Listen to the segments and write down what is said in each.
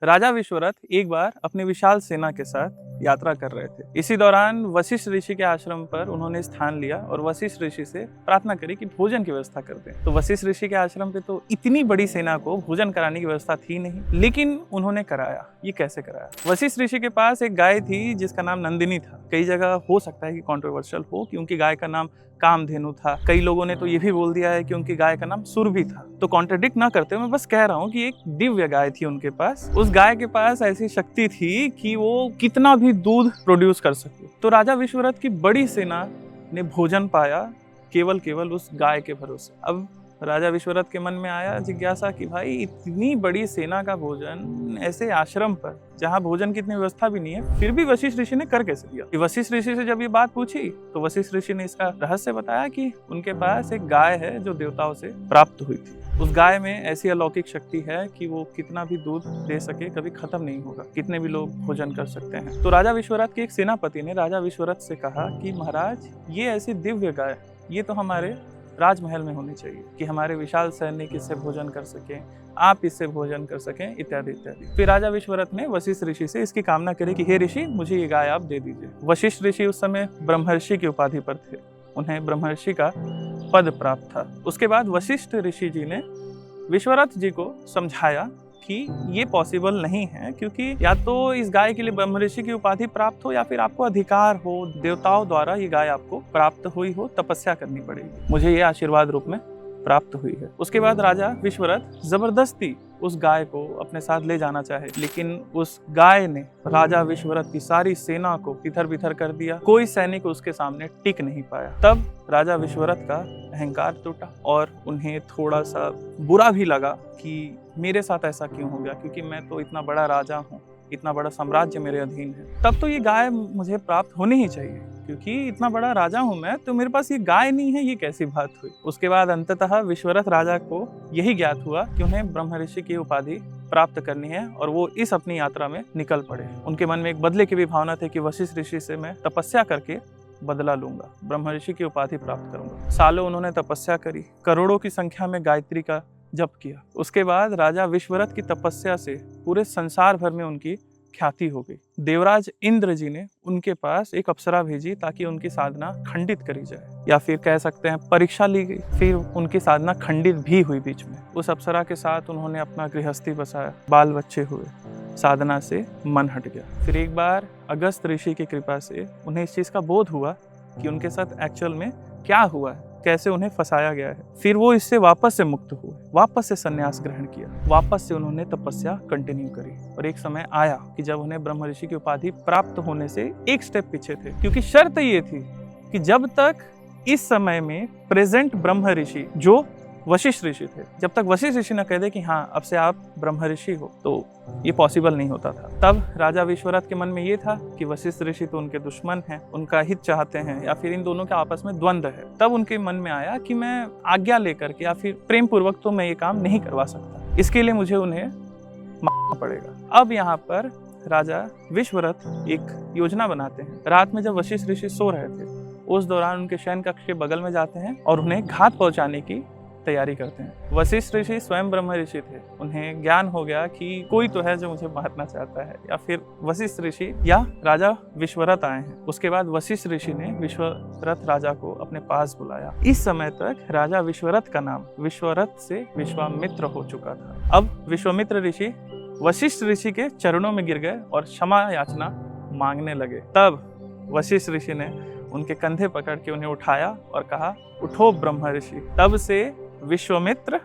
राजा विश्वरथ एक बार अपनी विशाल सेना के साथ यात्रा कर रहे थे। इसी दौरान वशिष्ठ ऋषि के आश्रम पर उन्होंने स्थान लिया और वशिष्ठ ऋषि से प्रार्थना करी कि भोजन की व्यवस्था कर दें। तो वशिष्ठ ऋषि के आश्रम पे तो इतनी बड़ी सेना को भोजन कराने की व्यवस्था थी नहीं, लेकिन उन्होंने कराया। ये कैसे कराया? वशिष्ठ ऋषि के पास एक गाय थी जिसका नाम नंदिनी था। कई जगह हो सकता है कि कंट्रोवर्शियल हो कि उनकी गाय का नाम कामधेनु था। कई लोगों ने तो ये भी बोल दिया है कि उनकी गाय का नाम सुरभि था। तो कॉन्ट्रडिक्ट ना करते, मैं बस कह रहा हूँ कि एक दिव्य गाय थी उनके पास। उस गाय के पास ऐसी शक्ति थी कि वो कितना भी दूध प्रोड्यूस कर सके। तो राजा विश्वरथ की बड़ी सेना ने भोजन पाया केवल उस गाय के भरोसे। अब राजा विश्वरथ के मन में आया जिज्ञासा कि भाई इतनी बड़ी सेना का भोजन ऐसे आश्रम पर जहाँ भोजन की इतनी व्यवस्था भी नहीं है, फिर भी वशिष्ठ ऋषि ने कर कैसे दिया? वशिष्ठ ऋषि से जब ये बात पूछी तो वशिष्ठ ऋषि ने इसका रहस्य बताया कि उनके पास एक गाय है जो देवताओं से प्राप्त हुई थी। उस गाय में ऐसी अलौकिक शक्ति है कि वो कितना भी दूध दे सके कभी खत्म नहीं होगा, कितने भी लोग भोजन कर सकते हैं। तो राजा विश्वरथ के एक सेनापति ने राजा विश्वरथ से कहा कि महाराज, ये ऐसी दिव्य गाय ये तो हमारे राजमहल में होनी चाहिए कि हमारे विशाल सैनिक इससे भोजन कर सकें, आप इससे भोजन कर सकें, इत्यादि इत्यादि। फिर राजा विश्वरथ ने वशिष्ठ ऋषि से इसकी कामना करी कि हे ऋषि, मुझे ये गाय आप दे दीजिए। वशिष्ठ ऋषि उस समय ब्रह्मर्षि की उपाधि पर थे, उन्हें ब्रह्मर्षि का पद प्राप्त था। उसके बाद वशिष्ठ ऋषि जी ने विश्वरथ जी को समझाया कि ये पॉसिबल नहीं है, क्योंकि या तो इस गाय के लिए ब्रह्मर्षि की उपाधि प्राप्त हो या फिर आपको अधिकार हो, देवताओं द्वारा ये गाय आपको प्राप्त हुई हो, तपस्या करनी पड़ेगी। मुझे ये आशीर्वाद रूप में प्राप्त हुई है। उसके बाद राजा विश्वरथ जबरदस्ती उस गाय को अपने साथ ले जाना चाहे, लेकिन उस गाय ने राजा विश्वरथ की सारी सेना को तितर बितर कर दिया। कोई सैनिक उसके सामने टिक नहीं पाया। तब राजा विश्वरथ का अहंकार टूटा और उन्हें थोड़ा सा बुरा भी लगा कि मेरे साथ ऐसा क्यों हो गया, क्योंकि मैं तो इतना बड़ा राजा हूँ, इतना बड़ा साम्राज्य मेरे अधीन है। तब तो ये गाय मुझे प्राप्त होनी ही चाहिए, क्योंकि इतना बड़ा राजा हूं मैं, तो मेरे पास ये गाय नहीं है, ये कैसी बात हुई? उसके बाद अंततः विश्वरथ राजा को यही ज्ञात हुआ कि उन्हें ब्रह्मर्षि की उपाधि प्राप्त करनी है और वो इस अपनी यात्रा में निकल पड़े। उनके मन में एक बदले की भी भावना थी कि वशिष्ठ ऋषि से मैं तपस्या करके बदला लूंगा, ब्रह्मर्षि की उपाधि प्राप्त करूंगा। सालों उन्होंने तपस्या करी, करोड़ों की संख्या में गायत्री का जप किया। उसके बाद राजा विश्वरथ की तपस्या से पूरे संसार भर में उनकी ख्याति हो गई। देवराज इंद्र जी ने उनके पास एक अप्सरा भेजी ताकि उनकी साधना खंडित करी जाए, या फिर कह सकते हैं परीक्षा ली गई। फिर उनकी साधना खंडित भी हुई बीच में। उस अप्सरा के साथ उन्होंने अपना गृहस्थी बसाया, बाल बच्चे हुए, साधना से मन हट गया। फिर एक बार अगस्त ऋषि की कृपा से उन्हें इस चीज का बोध हुआ कि उनके साथ एक्चुअल में क्या हुआ है, कैसे उन्हें फंसाया गया है। फिर वो इससे वापस से मुक्त हुए, वापस से संन्यास ग्रहण किया, वापस से उन्होंने तपस्या कंटिन्यू करी। और एक समय आया कि जब उन्हें ब्रह्म ऋषि की उपाधि प्राप्त होने से एक स्टेप पीछे थे, क्योंकि शर्त ये थी कि जब तक इस समय में प्रेजेंट ब्रह्म ऋषि जो वशिष्ठ ऋषि थे, जब तक वशिष्ठ ऋषि न कह दे कि हाँ अब से आप ब्रह्म ऋषि हो, तो ये पॉसिबल नहीं होता था। तब राजा विश्वरथ के मन में ये था कि वशिष्ठ ऋषि तो उनके दुश्मन हैं, उनका हित चाहते हैं, या फिर इन दोनों के आपस में द्वंद्व है। तब उनके मन में आया कि मैं आज्ञा लेकर के या फिर प्रेम पूर्वक तो मैं ये काम नहीं करवा सकता, इसके लिए मुझे उन्हें मारना पड़ेगा। अब यहाँ पर राजा विश्वरथ एक योजना बनाते हैं। रात में जब वशिष्ठ ऋषि सो रहे थे, उस दौरान उनके शयन कक्ष के बगल में जाते हैं और उन्हें घात पहुंचाने की तैयारी करते हैं। वशिष्ठ ऋषि स्वयं ब्रह्म ऋषि थे, उन्हें ज्ञान हो गया कि कोई तो है जो मुझे मारना चाहता है, या फिर वशिष्ठ ऋषि या राजा विश्वरथ आए हैं। उसके बाद वशिष्ठ ऋषि ने विश्वरथ राजा को अपने पास बुलाया। इस समय तक राजा विश्वरथ का नाम विश्वरथ से विश्वामित्र हो चुका था। अब विश्वामित्र ऋषि वशिष्ठ ऋषि के चरणों में गिर गए और क्षमा याचना मांगने लगे। तब वशिष्ठ ऋषि ने उनके कंधे पकड़ के उन्हें उठाया और कहा, उठो ब्रह्म ऋषि। तब से विश्वामित्र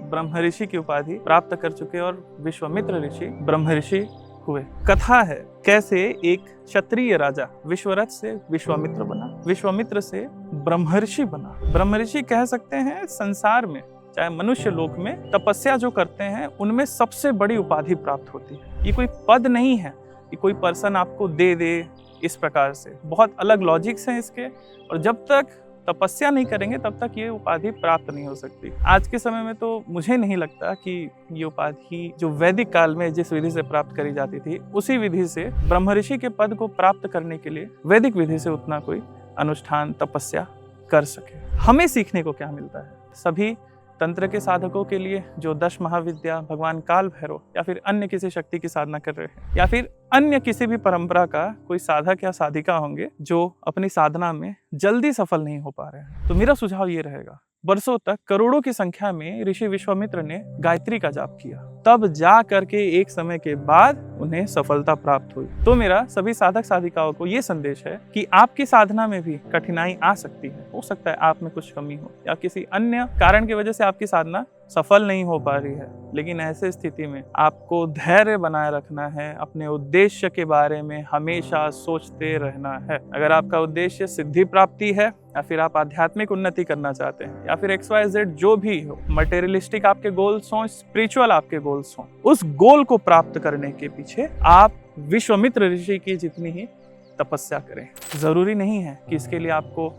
ब्रह्म ऋषि की उपाधि प्राप्त कर चुके और विश्वामित्र ऋषि ब्रह्म ऋषि हुए। कथा है कैसे एक क्षत्रिय राजा विश्वरथ से विश्वामित्र बना, विश्वामित्र से ब्रह्मर्षि बना। ब्रह्मर्षि कह सकते हैं संसार में, चाहे मनुष्य लोक में तपस्या जो करते हैं उनमें सबसे बड़ी उपाधि प्राप्त होती है। ये कोई पद नहीं है कि कोई पर्सन आपको दे दे, इस प्रकार से बहुत अलग लॉजिक्स हैं इसके। और जब तक तपस्या नहीं करेंगे तब तक ये उपाधि प्राप्त नहीं हो सकती। आज के समय में तो मुझे नहीं लगता कि ये उपाधि जो वैदिक काल में जिस विधि से प्राप्त करी जाती थी, उसी विधि से ब्रह्मर्षि के पद को प्राप्त करने के लिए वैदिक विधि से उतना कोई अनुष्ठान तपस्या कर सके। हमें सीखने को क्या मिलता है? सभी तंत्र के साधकों के लिए जो 10 महाविद्या, भगवान काल भैरव या फिर अन्य किसी शक्ति की साधना कर रहे हैं, या फिर अन्य किसी भी परंपरा का कोई साधक या साधिका होंगे जो अपनी साधना में जल्दी सफल नहीं हो पा रहे हैं, तो मेरा सुझाव ये रहेगा, वर्षों तक करोड़ों की संख्या में ऋषि विश्वामित्र ने गायत्री का जाप किया, तब जा करके एक समय के बाद उन्हें सफलता प्राप्त हुई। तो मेरा सभी साधक साधिकाओं को ये संदेश है कि आपकी साधना में भी कठिनाई आ सकती है। हो सकता है आप में कुछ कमी हो या किसी अन्य कारण की वजह से आपकी साधना सफल नहीं हो पा रही है, लेकिन ऐसे स्थिति में आपको धैर्य बनाए रखना है, अपने उद्देश्य के बारे में हमेशा सोचते रहना है। अगर आपका उद्देश्य सिद्धि प्राप्ति है या फिर आप आध्यात्मिक उन्नति करना चाहते हैं या फिर XYZ जो भी हो, मटेरियलिस्टिक आपके गोल्स हो, स्पिरिचुअल आपके गोल्स हो, उस गोल को प्राप्त करने के पीछे आप विश्वामित्र ऋषि की जितनी ही तपस्या करें। जरूरी नहीं है कि इसके लिए आपको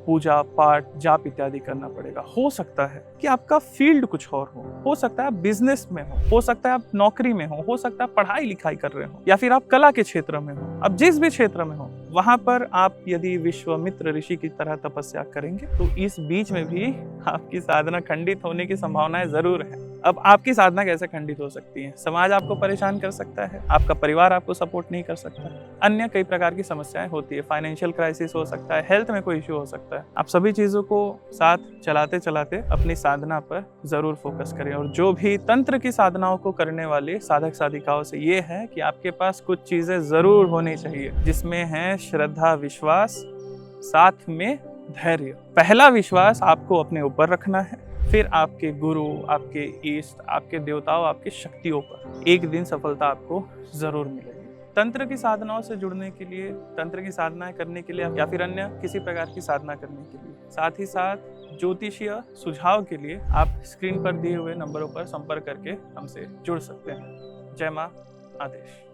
पूजा पाठ जाप इत्यादि करना पड़ेगा। हो सकता है कि आपका फील्ड कुछ और हो सकता है आप बिजनेस में हो सकता है आप नौकरी में हो सकता है पढ़ाई लिखाई कर रहे हो, या फिर आप कला के क्षेत्र में हो। अब जिस भी क्षेत्र में हो वहां पर आप यदि विश्वामित्र ऋषि की तरह तपस्या करेंगे तो इस बीच में भी आपकी साधना खंडित होने की संभावनाएं जरूर है। अब आपकी साधना कैसे खंडित हो सकती है? समाज आपको परेशान कर सकता है, आपका परिवार आपको सपोर्ट नहीं कर सकता, अन्य कई प्रकार की समस्याएं होती है, फाइनेंशियल क्राइसिस हो सकता है, हेल्थ में कोई इश्यू हो सकता है। आप सभी चीजों को साथ चलाते चलाते अपनी साधना पर जरूर फोकस करें। और जो भी तंत्र की साधनाओं को करने वाले साधक साधिकाओं से ये है कि आपके पास कुछ चीजें जरूर होनी चाहिए, जिसमें है श्रद्धा, विश्वास, साथ में धैर्य। पहला विश्वास आपको अपने ऊपर रखना है, फिर आपके गुरु, आपके इष्ट, आपके देवताओं, आपकी शक्तियों पर। एक दिन सफलता आपको जरूर मिलेगी। तंत्र की साधनाओं से जुड़ने के लिए, तंत्र की साधनाएं करने के लिए या फिर अन्य किसी प्रकार की साधना करने के लिए, साथ ही साथ ज्योतिषीय सुझाव के लिए आप स्क्रीन पर दिए हुए नंबरों पर संपर्क करके हमसे जुड़ सकते हैं। जय मां आदेश।